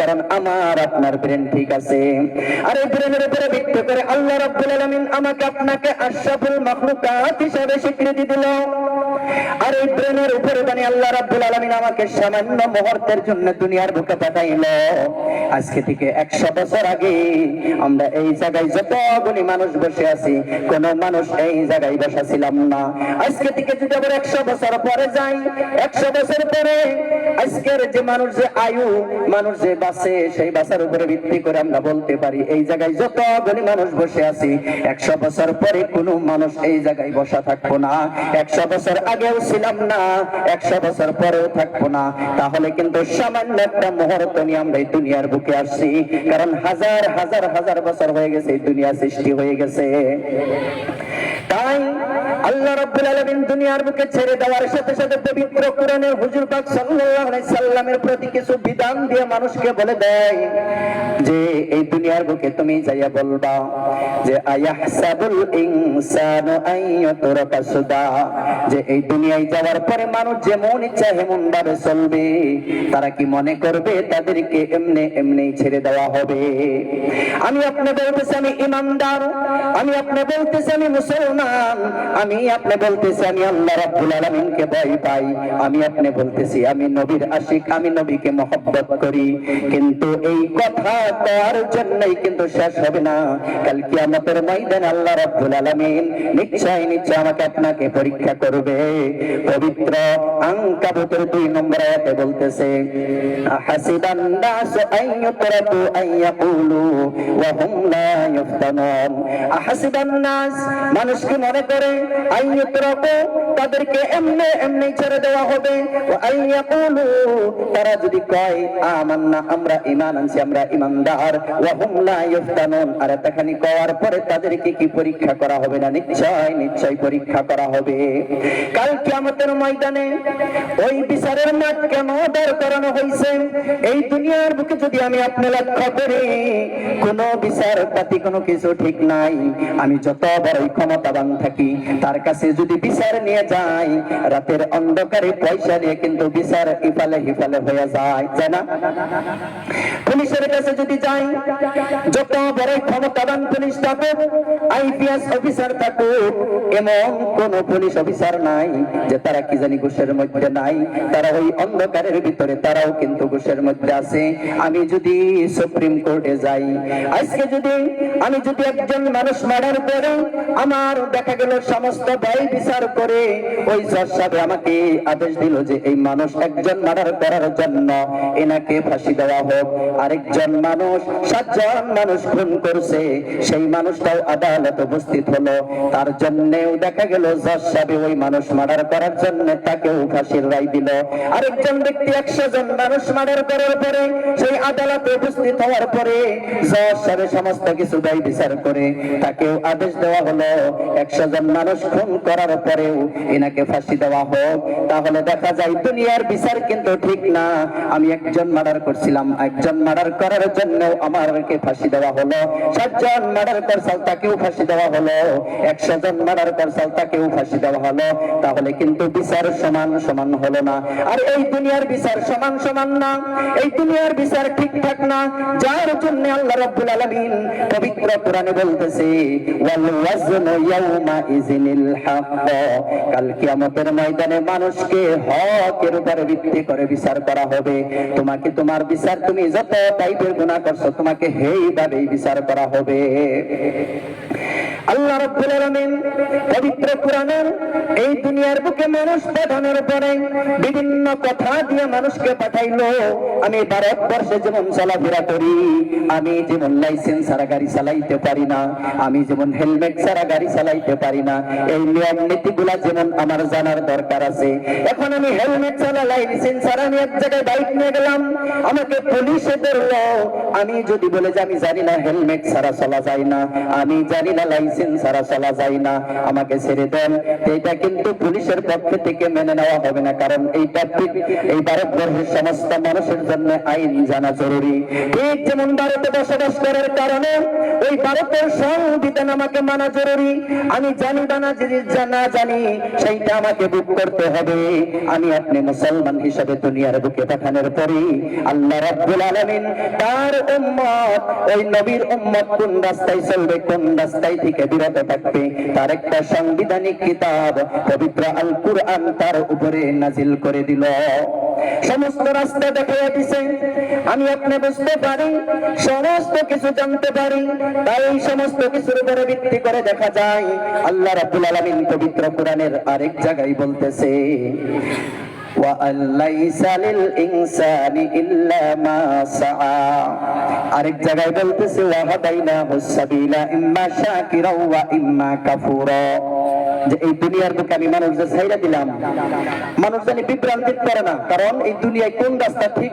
কারণ আমার আপনার ব্রেন ঠিক আছে। আর এই ব্রেনের উপরে ভিত্তি করে আল্লাহ রাব্বুল আলামিন আমাকে আপনাকে আশরাফুল মাখলুকাত হিসেবে স্বীকৃতি দিল। আর এই ব্রেনের উপরে মানে আল্লাহ রাব্বুল আলামিন আমাকে সামান্য মুহূর্তের জন্য দুনিয়ার বুকে পাঠাইল। আজকে থেকে 100 বছর আগে আমরা এই জায়গায় যতগুলি মানুষ বসে আছি, কোন মানুষ এই জায়গায় বসা ছিলাম না। আজকে থেকে যদি আবার 100 বছর পরে যাই, 100 বছর পরে আজকের যে মানুষ যে আয়ু, মানুষ যে বাঁচে, সেই বাঁচার উপরে ভিত্তি করে আমরা বলতে পারি এই জায়গায় যতগুলি মানুষ বসে আছি, 100 বছর পরে কোনো মানুষ এই জায়গায় বসা থাকবো না। 100 বছর আগেও ছিলাম না, 100 বছর পরেও থাকবো না। তাহলে কিন্তু সামান্য একটা মুহূর্ত নিয়ে আমরা এই দুনিয়ার বুকে আসছি, কারণ হাজার হাজার হাজার বছর হয়ে গেছে এই দুনিয়া সৃষ্টি হয়ে গেছে। তাই আল্লাহ রাব্বুল আলামিন দুনিয়ার বুকে ছেড়ে দেওয়ার সাথে সাথে পবিত্র কোরআনে হুজুর পাক সাল্লাল্লাহু আলাইহি সাল্লামের প্রতি কিছু বিধান দিয়ে মানুষকে বলে দেয় যে এই দুনিয়ার বুকে তুমি যাইয়া বলবা যে আয়াহসাবুল ইনসানু আইয়ুতরাকা সুদা, যে এই দুনিয়ায় যাওয়ার পরে মানুষ যেমন ইচ্ছা এমন ভাবে চলবে, তারা কি মনে করবে তাদেরকে এমনি এমনি ছেড়ে দেওয়া হবে? আমি আপনি বলতেছি আমি ইমানদার, আমি আপনি বলতেছি আমি মুসলমান, আমি আপনি বলতেছি আমি আল্লাহ রাব্বুল আলামিনকে ভয় পাই, আমি আপনি বলতেছি আমি নবীর আশিক, আমি নবীকে মহব্বত করি, কিন্তু এই কথা করার জন্যই কিন্তু শেষ হবে না। কাল কিয়ামতের ময়দানে আল্লাহ রাব্বুল আলামিন নিশ্চয় নিশ্চয় আমাকে আপনাকে পরীক্ষা করবে। পবিত্র আনকাবুতের 2 নম্বর আয়াতে বলতেছে হাসিবান নাসু আইয়ুতরাকু আইয়াকুলু ওয়া হুম লা ইফতানুন। হাসিবান নাস, মানুষ কি মনে করে আইয়ুতরাকু, তাদেরকে এমনি এমনি ছেড়ে দেওয়া হবে, ওয়া আইয়াকুলু, তারা যদি কয় আমান্না, আমরা ঈমান আনছি, আমরা ঈমানদার, ওয়া হুম লা ইফতানুন, আর এতখানি কওয়ার পরে তাদেরকে কি পরীক্ষা করা হবে না? নিশ্চয় নিশ্চয় পরীক্ষা করা হবে। কাল কিয়ামতের ময়দানে ওই বিচারের মাঠ কেন দাঁড় করানো হয়েছে? এই দুনিয়ার বুকে যদি আমি আপনি লক্ষ্য করি, কোনো বিচার পাতি কোনো কিছু ঠিক নাই। আমি যত বড়ই ক্ষমতাবান থাকি, তার কাছে যদি বিচার নিয়ে যাই, রাতের অন্ধকারে পয়সা নিয়ে কিন্তু বিচার ইফালে হিফালে হয়ে যায়, তাই না? পুলিশের কাছে যদি যাই, যত বড়ই ক্ষমতাবান পুলিশ থাকুক, আইপিএস অফিসার থাকুক, এমন কোন পুলিশ অফিসার নাই যে তারা কি জানি ঘুষের মধ্যে নাই। তারা ওই অন্ধকারের ভিতরে তারাও কিন্তু ঘুষের মধ্যে আছে। আমি যদি সুপ্রিম কোর্টে যাই, আজকে যদি আমি যদি একজন মানুষ মার্ডার করে, আমার দেখা গেল সমস্ত ব্যয় বিচার করে ওই জজ সাহেব আমাকে আদেশ দিল যে এই মানুষ একজন মার্ডার করার জন্য এনাকে ফাঁসি দেওয়া হোক। আরেকজন মানুষ 7 জন মানুষ খুন করছে, সেই মানুষটাও আদালতে উপস্থিত হলো, তার জন্যও দেখা গেল জজ সাহেব ওই মানুষ মার্ডার করার জন্য তাকেও ফাঁসির রায় দিল। আরেকজন ব্যক্তি 100 জন মানুষ মার্ডার করার পরে সেই আদালতে উপস্থিত হওয়ার পরে জজ সাহেব সমস্ত কিছু দায় বিচার করে তাকেও আদেশ দেওয়া হলো 100 জন মানুষ খুন করার পরেও এনাকে ফাঁসি দেওয়া হোক। তাহলে দেখা যায় দুনিয়ার বিচার কিন্তু ঠিক না। আমি একজন মার্ডার করছিলাম, একজন মার্ডার করার জন্য আমাকে ফাঁসি দেওয়া হলো, 7 জন মার্ডার করছে তাকেও ফাঁসি দেওয়া হলো, 100 জন মার্ডার করছে তাকেও ফাঁসি দেওয়া হলো। তাহলে কিন্তু বিচার সমান সমান হলো না। আর এই দুনিয়ার বিচার সমান সমান না, এই দুনিয়ার বিচার ঠিকঠাক না, যার জন্য আল্লাহ রাব্বুল আলামিন পবিত্র কোরআনে বলতেছে ওয়াল ওয়াজনু ইয়াউমা ইযিনিল হক, কাল কিয়ামতের ময়দানে মানুষকে হকের উপরে ভিত্তি করে বিচার করা হবে। তোমাকে তোমার বিচার, তুমি যত টাইপের গুনাহ করছো তোমাকে এইভাবেই বিচার করা হবে। আল্লাহ রাব্বুল আলামিন পবিত্র কোরআনের এই দুনিয়ার বুকে মানুষ পাঠানোর পরে বিভিন্ন কথা দিয়ে মানুষকে পাঠাইলো। আমি ভারতবর্ষে যেমন চলাফেরা করি, আমি যেমন লাইসেন্স ছাড়া গাড়ি চালাইতে পারি না, আমি যেমন হেলমেট ছাড়া গাড়ি চালাইতে পারি না, এই নিয়ম নীতিগুলা যেমন আমার জানার দরকার আছে। এখন আমি হেলমেট ছাড়া লাইসেন্স ছাড়া আমি এক জায়গায় বাইক নিয়ে গেলাম, আমাকে পুলিশে ধরলো। আমি যদি বলে যে আমি জানি না হেলমেট ছাড়া চলা যায় না, আমি জানি না লাইসেন্স লাইসেন্স ছাড়া চলা যায় না, আমাকে ছেড়ে দেন। এটা কিন্তু পুলিশের পক্ষ থেকে মেনে নেওয়া হবে না, কারণ এইটা এই ভারতবর্ষের সমস্ত মানুষের জন্য আইন জানা জরুরি। ঠিক যেমন ভারতে বসবাস করার কারণে ওই ভারতের সংবিধান আমাকে মানা জরুরি। আমি জানি বা না জানি সেইটা আমাকে বুক করতে হবে। আমি আপনি মুসলমান হিসেবে দুনিয়ার বুকে পাঠানোর পরে আল্লাহ রাব্বুল আলামিন তার উম্মত, ওই নবীর উম্মত কোন রাস্তায় চলবে, কোন রাস্তায় থেকে বিরত থাকবে, তার একটা সাংবিধানিক কিতাব পবিত্র আল কুরআন তার উপরে নাজিল করে দিল। সমস্ত রাস্তা দেখিয়ে দিছে, আমি আপনি বুঝতে পারি, সমস্ত কিছু জানতে পারি। তাই এই সমস্ত কিছুর উপরে ভিত্তি করে দেখা যায় আল্লাহ রাব্বুল আলামিন পবিত্র কোরআনের আরেক জায়গায় বলতেছে আরেক জায়গায় বলতেছে যে এই দুনিয়ার বুকে আমি মানুষদের ছাইড়া দিলাম, মানুষ জানি বিভ্রান্তি করে না, কারণ এই দুনিয়ায় কোন রাস্তা ঠিক,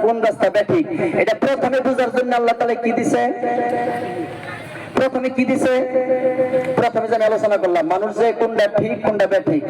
কোন রাস্তা ব্যাঠিক এটা প্রথমে বোঝার জন্য আল্লাহ তাআলা কি দিছে, প্রথমে জানি আলোচনা করলাম মানুষ যে কোনটা ঠিক কোনটা ব্যাঠিক।